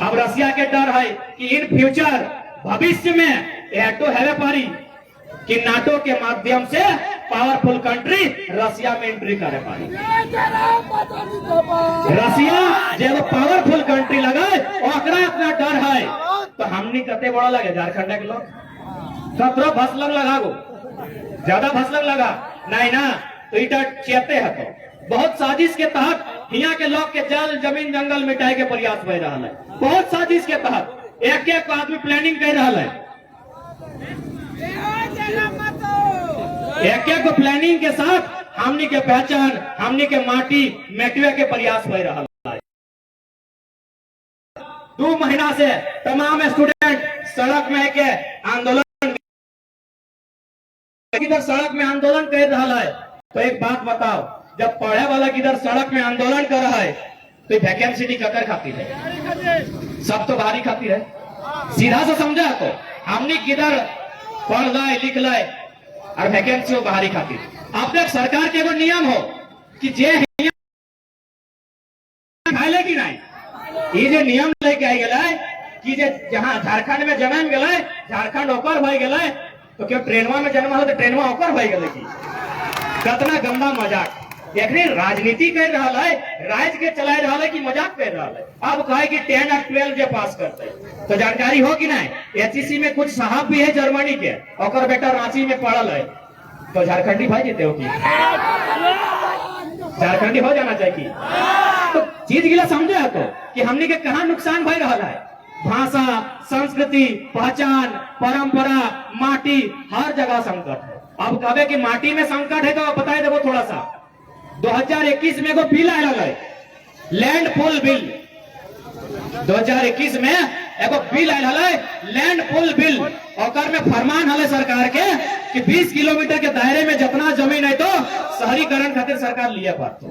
अब रसिया के डर है कि इन फ्यूचर भविष्य में एटो है पारी कि नाटो के माध्यम से पावरफुल कंट्री रसिया में एंट्री करे पाई। रसिया जब पावरफुल कंट्री लगा ओकरा इतना डर है तो हमनी कते बड़ा लगे झारखंड के लोग 17 भसलंग लगा गो ज्यादा भसलंग लगा नहीं ना तो इटा चेते है तो बहुत साजिश के तहत हिया के लोग के जल जमीन जंगल मिटाए के प्रयास हो रहा है। बहुत साजिश के तहत एक एक आदमी प्लानिंग कर रहा है। एक एक प्लानिंग के साथ हमनी के पहचान हमनी के माटी मेटवे के प्रयास हो रहा है। 2 महीना से तमाम स्टूडेंट सड़क में के आंदोलन किधर सड़क में आंदोलन कर रहा है। तो एक बात बताओ, जब पढ़े वाला किधर सड़क में आंदोलन कर रहा है तो वैकेंसी ककर खाती है, सब तो भारी खाती है। सीधा से समझा तो हमने किधर पढ़ लाए लिख लाए और वैकेंसी वो बाहरी खाती। अब तक सरकार के एगो नियम हो कि जे खाए कि नहीं, ये जो नियम लेके आई गए कि जहां झारखंड में जन्म गए झारखंड ओकर भई गए तो क्यों ट्रेनवा में जन्म हो तो ट्रेनवा ओकर भई गए की कितना गंदा मजाक। एक राजनीति कर रहा है, राज्य के चला रहा है कि मजाक कर रहा है। अब कहे कि 10 और 12 जो पास करते तो जानकारी हो कि नहीं। एचईसी में कुछ साहब भी है जर्मनी के और बेटा रांची में पढ़ल है तो झारखंडी भाई जीते हो कि झारखंडी हो जाना चाहिए। तो चीज गिला समझे तो कि हमने के कहा नुकसान भाई रहा है। भाषा संस्कृति पहचान परंपरा माटी हर जगह संकट है। अब कहे कि माटी में संकट है तो बताए देवो थोड़ा सा। 2021 में एगो बिल आया है लैंड पूल बिल। 2021 में एगो बिल आया है लैंड पूल बिल। और में फरमान है सरकार के कि 20 किलोमीटर के दायरे में जितना जमीन है तो शहरीकरण खातिर सरकार लिया पातो।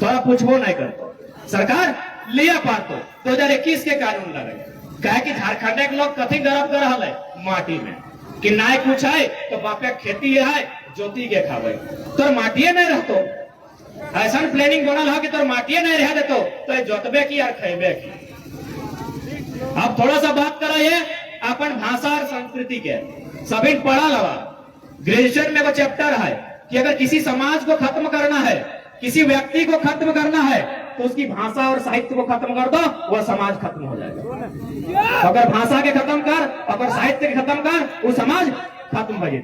थोड़ा पूछबो नहीं करतो सरकार लिया पातो। 2021 के कानून लगे कहे कि झारखंड के लोग कथी गर्व कर रहा है माटी में कि नाय कुछ है तो बापे खेती है ज्योति के खावे तोर माटिए नहीं रहतो। ऐसा प्लानिंग बनल हो कि तोर माटिए नहीं रह देतो तो जोतबे की और खेबे की। अब थोड़ा सा बात कराइए अपन भाषा और संस्कृति के। सभी पढ़ा लवा ग्रेजुएशन में वो चैप्टर है कि अगर किसी समाज को खत्म करना है किसी व्यक्ति को खत्म करना है तो उसकी भाषा और साहित्य को खत्म कर दो वह समाज खत्म हो जाएगा। अगर भाषा के खत्म कर अगर साहित्य के खत्म कर वो समाज खत्म हो जाए।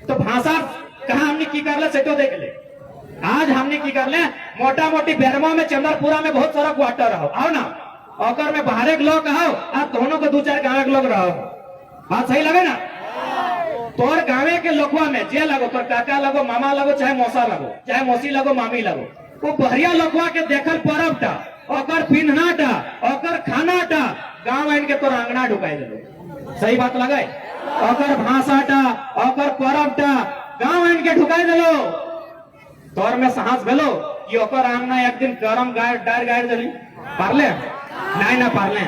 तो भाषा कहा हमने की कर ले सेटो देख ले। आज हमने की कर ले मोटा मोटी बेरमा में चंद्रपुरा में बहुत सारा क्वार्टर रहो आओ ना और में बाहर के लोग आओ आप दोनों को 2-4 गाँव के लोग रहो। बात सही लगे ना। तोर गाँव के लोगवा में जे लगो तोर काका लगो मामा लगो चाहे मौसा लगो चाहे मौसी लगो मामी लगो वो बहरिया लोगवा के देखल परब टा और पिन्हना टा और खाना टा गाँव आन के तोर आंगना ढुकाई दे। सही बात लगे। और भाषा टा और परब टा गाँव आन के ढुकाई दिलो तोर में साहस भेलो कि ओकर आंगना एक दिन गरम डार गाड़ दिली पारले नहीं ना पारले।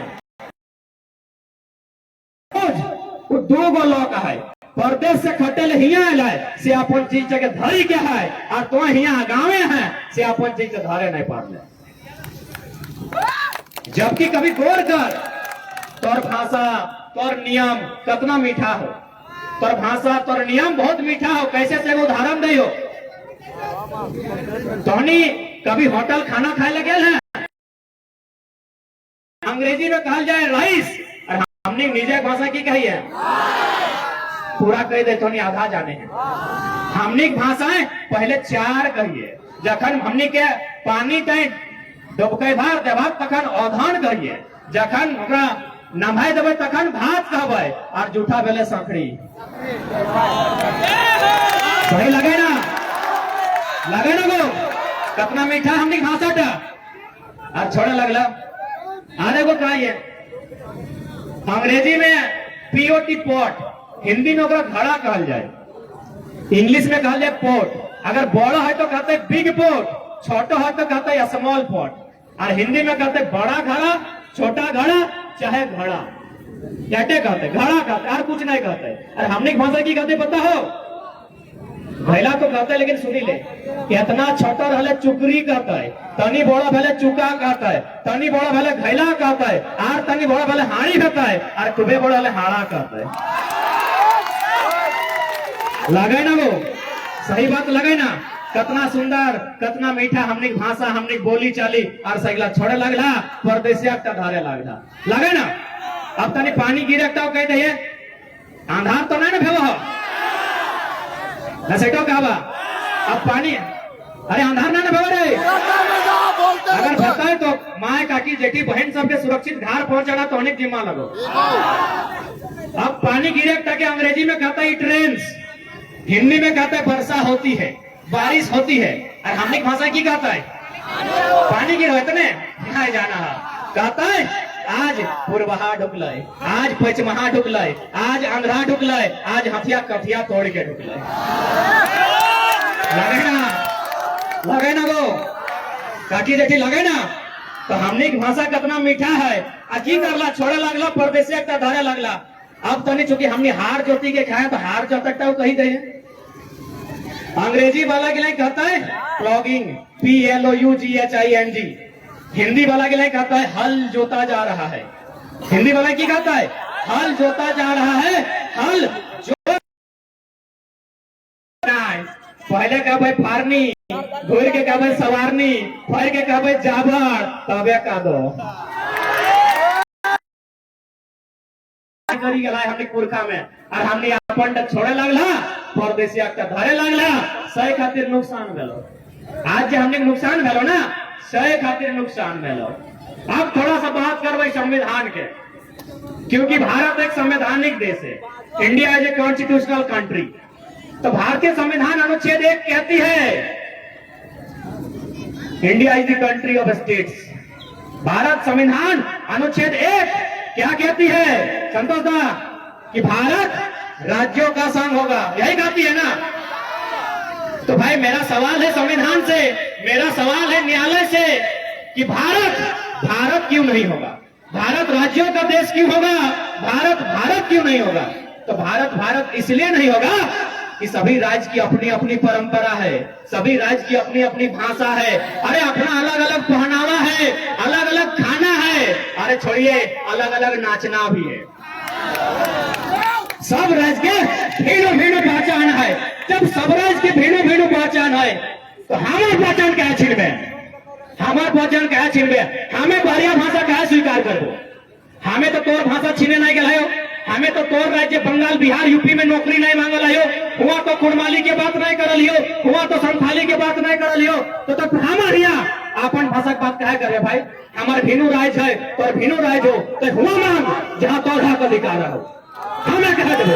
दो गो लोग है परदेश से खटेल हिया है से अपन चीज के धरी के है और तो हिया गाँवे है से अपन चीज के धरे नहीं पारले। जबकि कभी गौर कर तोर भाषा तोर नियम कितना मीठा हो। तोर भाषा तोर नियम बहुत मीठा हो। कैसे से उदाहरण दे हो तोनी कभी होटल खाना खाए लगे है अंग्रेजी में कहा जाए राइस और हमने निजे भाषा की कही है पूरा कह दे तो नहीं आधा जाने हैं। हमने भाषाएं पहले 4 कहिए जखन हमने के पानी तय डुबके भार देवा तखन अवधान कहिए जखन ओकरा नभाई देवे तखन भात कहबे और जूठा भेले सखड़ी। सही लगे ना गो कितना मीठा हमने भाषा टा और छोड़े लगला। आने को कहिए अंग्रेजी में पीओटी पॉट हिंदी में ओकरा घड़ा कहल जाए इंग्लिश में कहल जाए पोट। अगर बड़ा है तो कहते हैं बिग पोट छोटा है तो कहते हैं स्मॉल पोट और हिंदी में कहते हैं बड़ा घड़ा छोटा घड़ा चाहे घड़ा कहते घड़ा कहते और कुछ नहीं कहते। अरे हमने भाषा की कहते पता हो भैला तो कहते लेकिन सुनी ले इतना छोटा रहले चुकरी कहता है तनी बड़ा भले चुका कहता है तनी बड़ा भले घैला कहता है और तनी बड़ा भले हाड़ी कहता है और खूबे बड़ा भले हाड़ा कहता है। लगे ना वो सही बात लगे ना, कितना सुंदर कितना मीठा हमने भाषा हमने बोली चाली और सगला छोड़े लगला परदेसिया का धारे लगला लगे ना। अब तनी पानी गिरे कह दिए अंधार तो नहीं ना भेव सेटो कहवा अब पानी अरे अंधार ना भेव रे अगर भरता है तो माए काकी जेठी बहन सबके सुरक्षित घर पहुंचाना तो अनेक जिम्मा लगो। अब पानी गिरे के अंग्रेजी में कहता है ट्रेन्स, हिंदी में कहता है वर्षा होती है बारिश होती है और हमने भाषा की कहता है पानी गिरो इतने यहाँ जाना है कहता है आज पूर्वहा ढुकल आज पचमहा ढुकल आज अंधरा ढुकल आज हथिया कथिया तोड़ के ढुकल लगे ना गो काकी जेठी लगे ना। तो हमने भाषा कितना मीठा है की करला छोड़े लगला परदेसी एक धारे लगला। अब तनी चूंकि हमने हार जोती के खाया तो हार जोतकता वो कही गए अंग्रेजी वाला के लिए कहता है प्लॉगिंग PLOUGHING, हिंदी वाला के लिए कहता है हल जोता जा रहा है। हिंदी वाला की कहता है हल जोता जा रहा है हल जो पहले कह भाई फारनी घूर के कह भाई सवारनी फर के कह भाई जाभर तबे का दो करी गला हमने पुरखा में और हमने अपन छोड़े लगला परदेसिया का धरे लगला सही खातिर नुकसान भेलो। आज जो हमने नुकसान भेलो ना सही खातिर नुकसान भेलो। अब थोड़ा सा बात करवे संविधान के, क्योंकि भारत एक संवैधानिक देश है, India is a constitutional country. तो भारतीय संविधान अनुच्छेद 1 कहती है India is the country of states. Bharat संविधान अनुच्छेद 1 क्या कहती है संतोष दा कि भारत राज्यों का संघ होगा, यही कहती है ना। तो भाई मेरा सवाल है संविधान से, मेरा सवाल है न्यायालय से कि भारत क्यों नहीं होगा, भारत राज्यों का देश क्यों होगा, भारत क्यों नहीं होगा। तो भारत इसलिए नहीं होगा कि सभी राज्य की अपनी अपनी परंपरा है, सभी राज्य की अपनी अपनी भाषा है, अरे अपना अलग अलग पहनावा है, अलग अलग खाना है, अरे छोड़िए अलग अलग नाचना भी है। सब राज्य के भिन्न पहचान है। जब सब राज्य की भिन्न पहचान है तो हमारे पहचान क्या छिड़बे, हमारे पहचान क्या छिड़बे, हमें बढ़िया भाषा क्या स्वीकार करो। हमें तो तोर भाषा छीने नहीं गलायो, हमें तो तोर राज्य बंगाल बिहार यूपी में नौकरी नहीं मांगल आयो, हुआ तो कुड़माली के बात नहीं कर लियो, हुआ तो संथाली के बात नहीं कर लियो। तो हमारे यहाँ अपन भाषा की बात क्या करे भाई, हमारे भिनु राज्य है तो भिनु राज्य हो तो हुआ मांग जहाँ तोड़ा का अधिकार हो, हमें कह दो,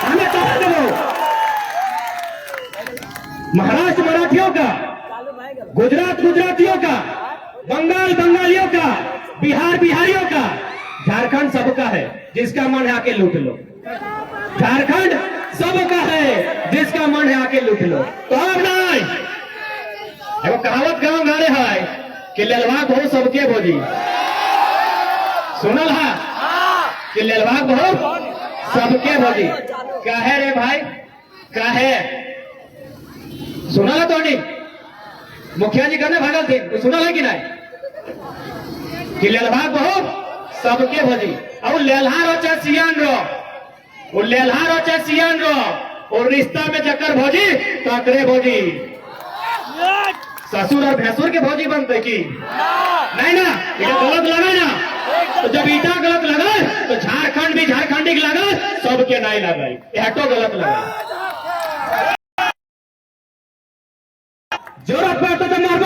हमें कह दो। महाराष्ट्र मराठियों का, गुजरात गुजरातियों का, बंगाल बंगालियों का, बिहार बिहारियों का, झारखंड सबका है, जिसका मन है आके लूट लो। झारखंड सबका है, जिसका मन है आके लूट लो। तो अब नहीं एगो कहावत गांव गाड़े है कि लेलवा बहु सबके भोजी, सुनल है कि लेलवा बहु सबके भोजी। कहे रे भाई कहे सुनल है तो नहीं, मुखिया जी करने भागल थे तो सुनल है कि नहीं कि लेलवा बहु सबके भोजी। और लेल्हा रो चाहे सियान रो, वो लेल्हा रो चाहे सियान रो, और रिश्ता में चक्कर भोजी तो अकरे भोजी, ससुर और भैंसुर के भोजी बनते की नहीं ना, ये गलत लगा ना। तो जब ईटा गलत लगा तो झारखंड भी झारखंडी लगा, सबके नहीं लगा, यह तो गलत लगा। जरूरत पड़ता तो मार,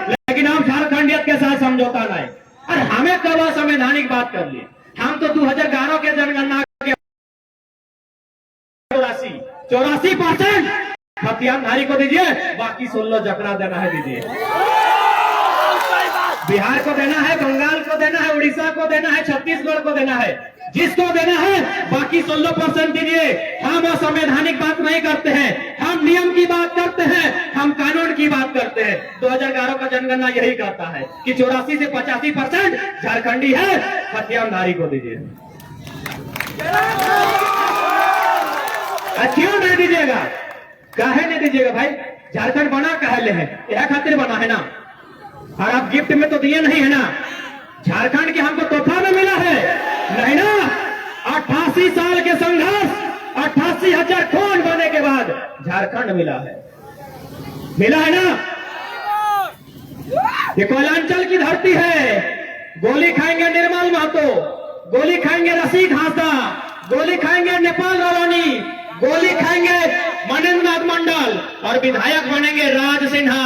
लेकिन हम झारखंडियत के साथ समझौता नहीं। अरे हमें कब संवैधानिक बात कर लिए, हम तो 2011 के जनगणना के 84% हथियारधारी को दीजिए, बाकी 16 जकरा देना है दीजिए। बिहार को देना है, बंगाल को देना है, उड़ीसा को देना है, छत्तीसगढ़ को देना है, जिसको देना है बाकी 16% दीजिए। हम असंवैधानिक बात नहीं करते हैं, हम नियम की बात करते हैं, हम कानून की बात करते हैं। 2011 का जनगणना यही कहता है कि 84 से 85% झारखंडी है, हथियारधारी को दीजिए। क्यों नहीं दीजिएगा, काहे नहीं दीजिएगा भाई, झारखंड बना कहले है, यह खातिर बना है ना, और आप गिफ्ट में तो दिए नहीं है ना। झारखंड के हमको तोहफा में मिला है नहीं ना। 88 साल के संघर्ष, 88,000 खून बने के बाद झारखंड मिला है ना। ये कोयलांचल की धरती है। गोली खाएंगे निर्मल महतो, गोली खाएंगे रसिक हांसदा, गोली खाएंगे नेपाल रावानी, गोली खाएंगे मनेंद्र नाथ मंडल, और विधायक बनेंगे राज सिन्हा,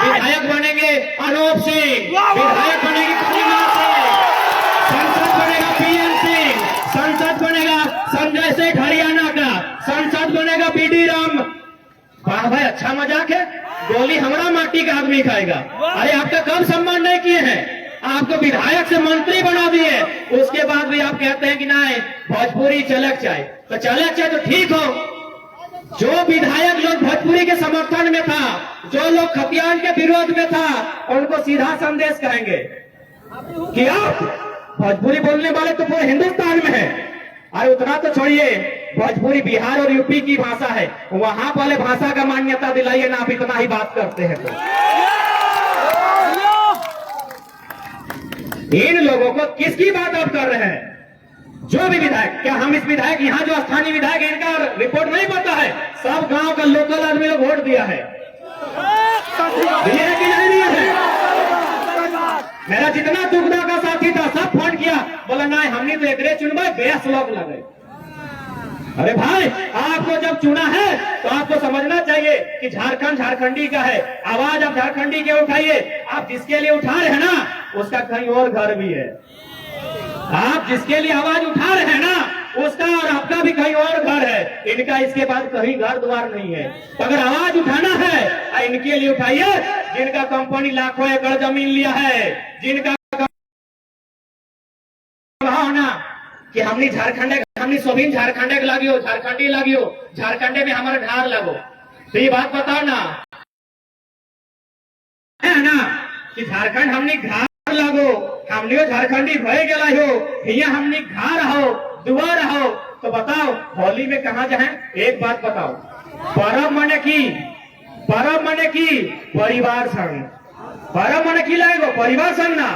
विधायक बनेंगे अनूप सिंह, विधायक बनेगी कलिंगा सिंह, संसद बनेगा पीएन सिंह, संसद बनेगा संजय सेठ हरियाणा का, संसद बनेगा बीडी राम। वाह भाई, अच्छा मजाक है। गोली हमारा माटी का आदमी खाएगा। अरे आपका कब सम्मान नहीं किए हैं? आपको विधायक से मंत्री बना दिए, उसके बाद भी आप कहते हैं कि नहीं भोजपुरी चलक चाहे। तो चलक चाहे तो ठीक हो। जो विधायक लोग भोजपुरी के समर्थन में था, जो लोग खतियान के विरोध में था, उनको सीधा संदेश कहेंगे कि आप भोजपुरी बोलने वाले तो पूरे हिंदुस्तान में है। अरे उतना तो छोड़िए, भोजपुरी बिहार और यूपी की भाषा है, वहां वाले भाषा का मान्यता दिलाइए ना, आप इतना ही बात करते हैं तो। इन लोगों को किसकी बात आप कर रहे हैं? जो भी विधायक, क्या हम इस विधायक, यहाँ जो स्थानीय विधायक है, इनका रिपोर्ट नहीं पता है? सब गांव का लोकल आदमी लोग वोट दिया है, दिया है कि नहीं दिया है? मेरा जितना दुगना का साथी था सब फोन किया, बोला नहीं हमने तो एक चुनवा बेस लोग लगे। अरे भाई, आपको जब चुना है तो आपको समझना चाहिए कि झारखंड झारखंडी का है। आवाज आप झारखंडी के उठाइए। आप जिसके लिए उठा रहे हैं ना, उसका कहीं और घर भी है। आप जिसके लिए आवाज उठा रहे हैं ना, उसका और आपका भी कहीं और घर है। इनका इसके बाद कहीं घर द्वार नहीं है। तो अगर आवाज उठाना है, इनके लिए उठाइए, जिनका कंपनी लाखों एकड़ जमीन लिया है, जिनका ना कि हमने झारखंड, हमने सभी झारखंड लागियो, झारखंडी लागियो, झारखंडे में हमारा ढार लगो। तो ये बात बताओ ना, है ना कि झारखंड हमने घर लगो, हमने झारखंडी भय गला हो, यहाँ हमने घर हो, दुआ रहो। तो बताओ होली में कहाँ जाए? एक बात बताओ, परब मने की परिवार संग, परब मने की लगेगो परिवार संग ना,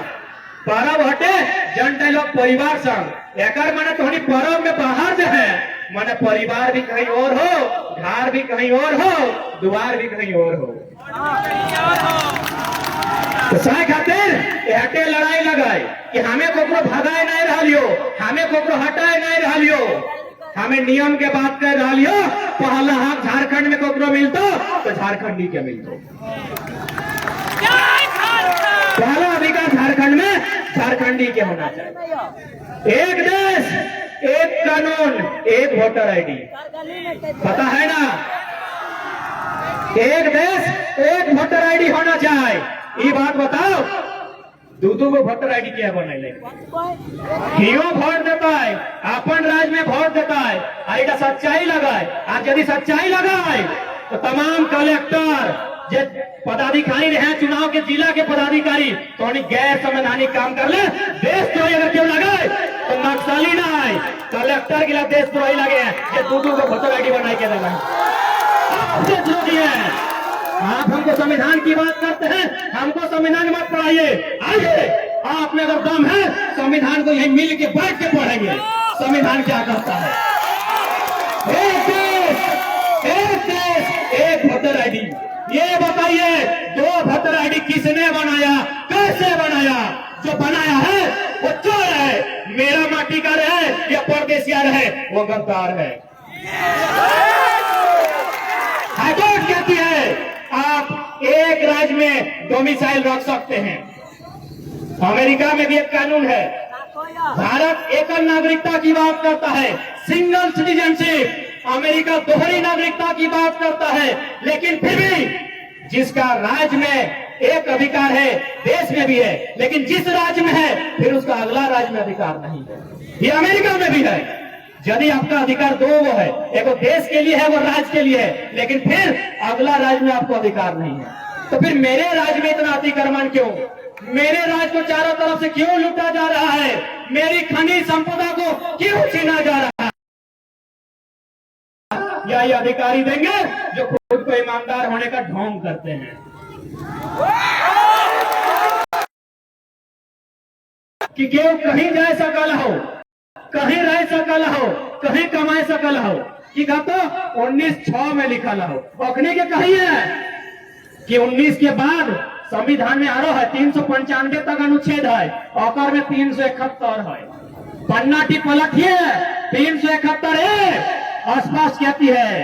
परब हटे जनता लोग परिवार संग। एक माने थोड़ी परब में बाहर जो है, माने परिवार भी कहीं और हो, घर भी कहीं और हो, द्वार भी कहीं और हो। तो साय खातिर हटे लड़ाई लगाए कि हमें कोकरो भगाए नहीं रहा लियो, हमें कोकरो हटाए नहीं रहा लियो, हमें नियम के बात कर रहा लियो। पहला हाथ झारखंड में कोकरो मिलतो तो झारखंडी के मिलतो, पहला अधिकार झारखंड में झारखंडी के होना चाहिए। एक देश, एक कानून, एक वोटर आईडी, पता है ना? एक देश, एक वोटर आईडी होना चाहिए। ये बात बताओ, दूधू को वोटर आईडी क्या बने? क्यों वोट देता है? अपन राज्य में वोट देता है, आईडा सच्चाई लगाए। आज यदि सच्चाई लगाए तो तमाम कलेक्टर जो पदाधिकारी रहे चुनाव के, जिला के पदाधिकारी, तो उन्हें गैर संवैधानिक काम कर ले। देशद्रोही अगर क्यों लगाए तो नक्सली ना आए, कलेक्टर के लिए देशद्रोही लगे हैं, ये दूधू को वोटर आईडी बनाए के देना देशद्रोही है। आप हमको संविधान की बात करते हैं, हमको संविधान मत पढ़ाइए। आइए, आप में अगर दम है, संविधान को यही मिल के बैठ के पढ़ेंगे संविधान क्या करता है। एक देश, एक वोटर आईडी। ये बताइए, दो वोटर आईडी किसने बनाया, कैसे बनाया? जो बनाया है वो चोर है, मेरा माटी का रहे या परदेसिया रहे, वो गद्दार है। हाईकोर्ट कहती है आप एक राज्य में डोमिसाइल रख सकते हैं। अमेरिका में भी एक कानून है, भारत एकल नागरिकता की बात करता है, सिंगल सिटीजनशिप। अमेरिका दोहरी नागरिकता की बात करता है, लेकिन फिर भी जिसका राज्य में एक अधिकार है, देश में भी है, लेकिन जिस राज्य में है फिर उसका अगला राज्य में अधिकार नहीं है। ये अमेरिका में भी है। यदि आपका अधिकार दो वो है, एक देश के लिए है, वो राज्य के लिए है, लेकिन फिर अगला राज्य में आपको अधिकार नहीं है। तो फिर मेरे राज्य में इतना अतिक्रमण क्यों? मेरे राज्य को चारों तरफ से क्यों लूटा जा रहा है? मेरी खनिज संपदा को क्यों छीना जा रहा है? या ये अधिकारी देंगे जो खुद को ईमानदार होने का ढोंग करते हैं कि क्यों कहीं जा सकल हो, कहीं रह सकल हो, कहीं कमा सकल हो, की कहते 19(6) में लिखल हो। अखनी के कहिए कि 19 के बाद संविधान में आरो है 395 तक अनुच्छेद है, और में 371 है। पन्ना टिप पलटिए 371 स्पष्ट कहती है।